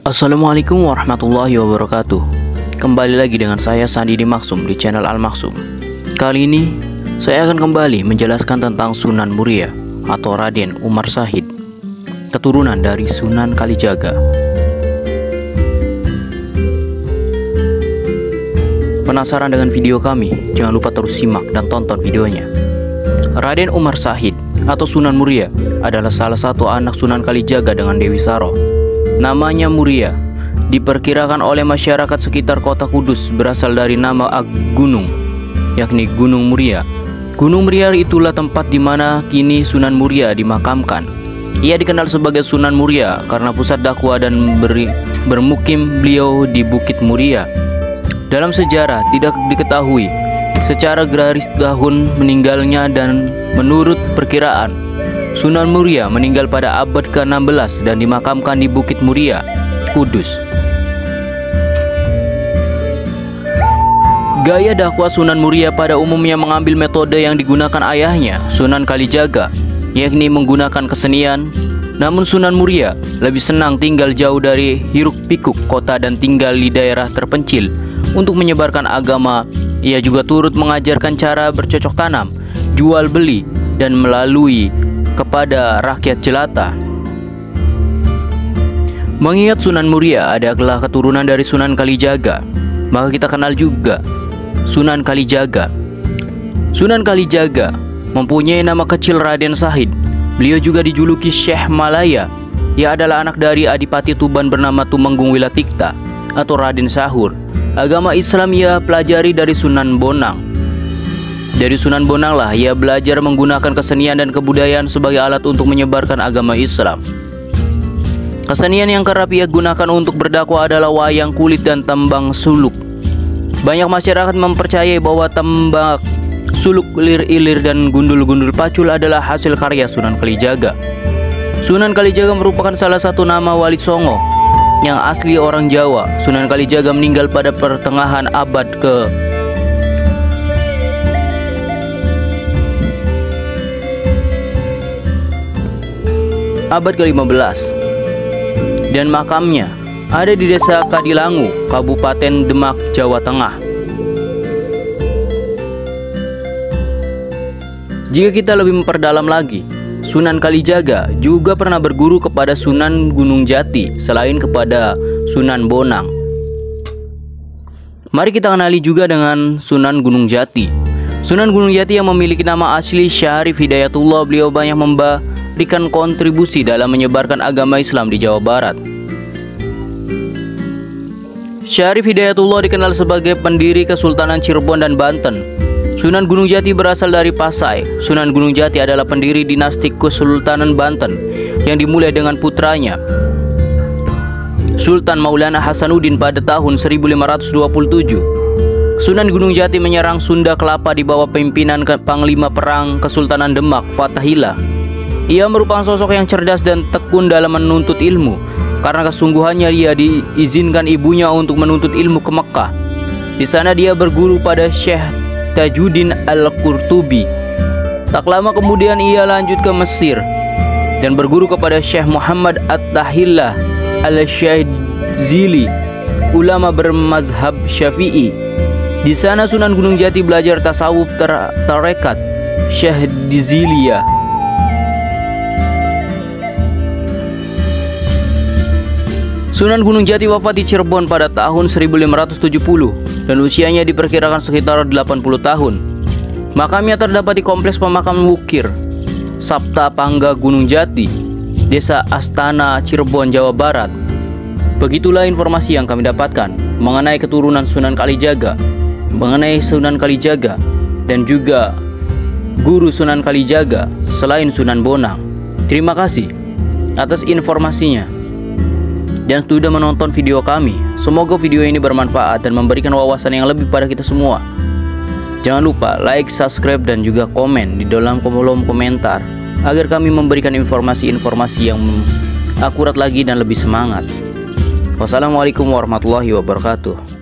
Assalamualaikum warahmatullahi wabarakatuh. Kembali lagi dengan saya Sandi Maksum di channel Al Maksum. Kali ini saya akan kembali menjelaskan tentang Sunan Muria atau Raden Umar Syahid, keturunan dari Sunan Kalijaga. Penasaran dengan video kami? Jangan lupa terus simak dan tonton videonya. Raden Umar Syahid atau Sunan Muria adalah salah satu anak Sunan Kalijaga dengan Dewi Saro. Namanya Muria diperkirakan oleh masyarakat sekitar kota Kudus berasal dari nama gunung, yakni Gunung Muria. Gunung Muria itulah tempat di mana kini Sunan Muria dimakamkan. Ia dikenal sebagai Sunan Muria karena pusat dakwah dan bermukim beliau di Bukit Muria. Dalam sejarah tidak diketahui secara garis tahun meninggalnya, dan menurut perkiraan Sunan Muria meninggal pada abad ke-16 dan dimakamkan di Bukit Muria, Kudus. Gaya dakwah Sunan Muria pada umumnya mengambil metode yang digunakan ayahnya, Sunan Kalijaga, yakni menggunakan kesenian. Namun Sunan Muria lebih senang tinggal jauh dari hiruk-pikuk kota dan tinggal di daerah terpencil untuk menyebarkan agama. Ia juga turut mengajarkan cara bercocok tanam, jual beli, dan melalui kepada rakyat jelata. Mengingat Sunan Muria adalah keturunan dari Sunan Kalijaga, maka kita kenal juga Sunan Kalijaga. Sunan Kalijaga mempunyai nama kecil Raden Syahid. Beliau juga dijuluki Syekh Malaya. Ia adalah anak dari Adipati Tuban bernama Tumenggung Wilatikta atau Raden Sahur. Agama Islam ia pelajari dari Sunan Bonang. Dari Sunan Bonang lah ia belajar menggunakan kesenian dan kebudayaan sebagai alat untuk menyebarkan agama Islam. Kesenian yang kerap ia gunakan untuk berdakwah adalah wayang kulit dan tembang suluk. Banyak masyarakat mempercayai bahwa tembang suluk, ilir-ilir, dan gundul-gundul pacul adalah hasil karya Sunan Kalijaga. Sunan Kalijaga merupakan salah satu nama Wali Songo yang asli orang Jawa. Sunan Kalijaga meninggal pada pertengahan abad ke-15 dan makamnya ada di Desa Kadilangu, Kabupaten Demak, Jawa Tengah. Jika kita lebih memperdalam lagi, Sunan Kalijaga juga pernah berguru kepada Sunan Gunung Jati selain kepada Sunan Bonang. Mari kita kenali juga dengan Sunan Gunung Jati. Sunan Gunung Jati yang memiliki nama asli Syarif Hidayatullah, beliau banyak memberikan kontribusi dalam menyebarkan agama Islam di Jawa Barat. Syarif Hidayatullah dikenal sebagai pendiri Kesultanan Cirebon dan Banten. Sunan Gunung Jati berasal dari Pasai. Sunan Gunung Jati adalah pendiri dinasti Kesultanan Banten yang dimulai dengan putranya Sultan Maulana Hasanuddin pada tahun 1527. Sunan Gunung Jati menyerang Sunda Kelapa di bawah pimpinan Panglima Perang Kesultanan Demak, Fathahillah. Ia merupakan sosok yang cerdas dan tekun dalam menuntut ilmu. Karena kesungguhannya ia diizinkan ibunya untuk menuntut ilmu ke Mekah. Di sana dia berguru pada Syekh Tajuddin Al-Qurtubi. Tak lama kemudian ia lanjut ke Mesir dan berguru kepada Syekh Muhammad At-Tahillah Al-Syadzili, ulama bermazhab Syafi'i. Di sana Sunan Gunung Jati belajar tasawuf tarekat Syadziliyah. Sunan Gunung Jati wafat di Cirebon pada tahun 1570 dan usianya diperkirakan sekitar 80 tahun. Makamnya terdapat di Kompleks Pemakaman Wukir Sabta Pangga Gunung Jati, Desa Astana, Cirebon, Jawa Barat. Begitulah informasi yang kami dapatkan mengenai keturunan Sunan Kalijaga, dan juga guru Sunan Kalijaga selain Sunan Bonang. Terima kasih atas informasinya dan sudah menonton video kami. Semoga video ini bermanfaat dan memberikan wawasan yang lebih pada kita semua. Jangan lupa like, subscribe, dan juga komen di dalam kolom komentar agar kami memberikan informasi-informasi yang akurat lagi dan lebih semangat. Wassalamualaikum warahmatullahi wabarakatuh.